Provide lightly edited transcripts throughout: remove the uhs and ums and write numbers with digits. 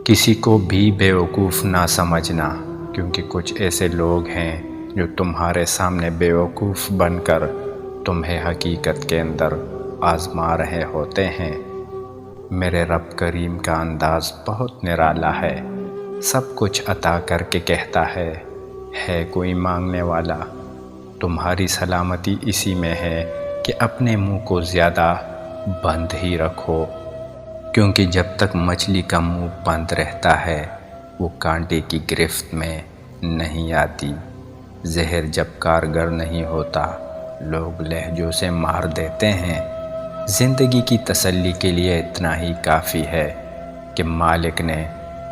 کسی کو بھی بیوقوف نہ سمجھنا، کیونکہ کچھ ایسے لوگ ہیں جو تمہارے سامنے بیوقوف بن کر تمہیں حقیقت کے اندر آزما رہے ہوتے ہیں۔ میرے رب کریم کا انداز بہت نرالا ہے، سب کچھ عطا کر کے کہتا ہے کوئی مانگنے والا؟ تمہاری سلامتی اسی میں ہے کہ اپنے منہ کو زیادہ بند ہی رکھو، کیونکہ جب تک مچھلی کا منہ بند رہتا ہے وہ کانٹے کی گرفت میں نہیں آتی۔ زہر جب کارگر نہیں ہوتا لوگ لہجوں سے مار دیتے ہیں۔ زندگی کی تسلی کے لیے اتنا ہی کافی ہے کہ مالک نے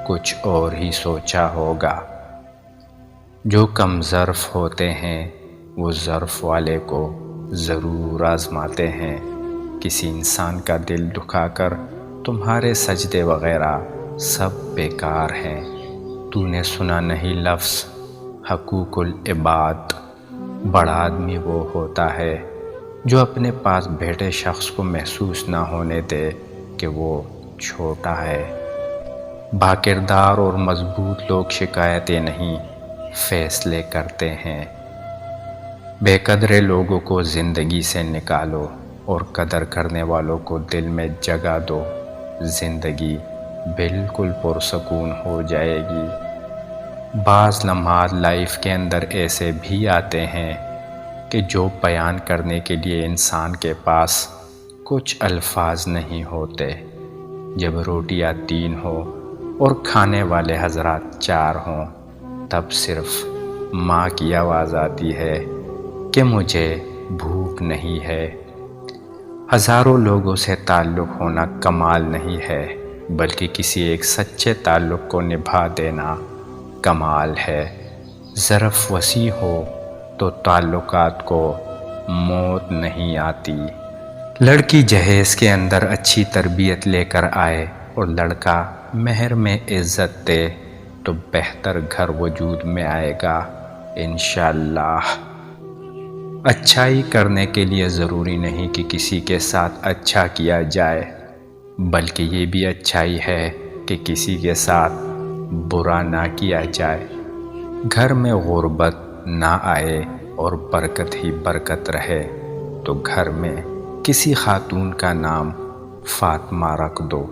کچھ اور ہی سوچا ہوگا۔ جو کم ظرف ہوتے ہیں وہ ظرف والے کو ضرور آزماتے ہیں۔ کسی انسان کا دل دکھا کر تمہارے سجدے وغیرہ سب بیکار ہیں۔ تو نے سنا نہیں لفظ حقوق العباد؟ بڑا آدمی وہ ہوتا ہے جو اپنے پاس بیٹھے شخص کو محسوس نہ ہونے دے کہ وہ چھوٹا ہے۔ باکردار اور مضبوط لوگ شکایتیں نہیں، فیصلے کرتے ہیں۔ بے قدرے لوگوں کو زندگی سے نکالو اور قدر کرنے والوں کو دل میں جگہ دو، زندگی بالکل پرسکون ہو جائے گی۔ بعض لمحات لائف کے اندر ایسے بھی آتے ہیں کہ جو بیان کرنے کے لیے انسان کے پاس کچھ الفاظ نہیں ہوتے۔ جب روٹیاں 3 ہو اور کھانے والے حضرات 4 ہوں تب صرف ماں کی آواز آتی ہے کہ مجھے بھوک نہیں ہے۔ ہزاروں لوگوں سے تعلق ہونا کمال نہیں ہے، بلکہ کسی ایک سچے تعلق کو نبھا دینا کمال ہے۔ ظرف وسیع ہو تو تعلقات کو موت نہیں آتی۔ لڑکی جہیز کے اندر اچھی تربیت لے کر آئے اور لڑکا مہر میں عزت دے تو بہتر گھر وجود میں آئے گا انشاءاللہ۔ اچھائی کرنے کے لیے ضروری نہیں کہ کسی کے ساتھ اچھا کیا جائے، بلکہ یہ بھی اچھائی ہے کہ کسی کے ساتھ برا نہ کیا جائے۔ گھر میں غربت نہ آئے اور برکت ہی برکت رہے تو گھر میں کسی خاتون کا نام فاطمہ رکھ دو۔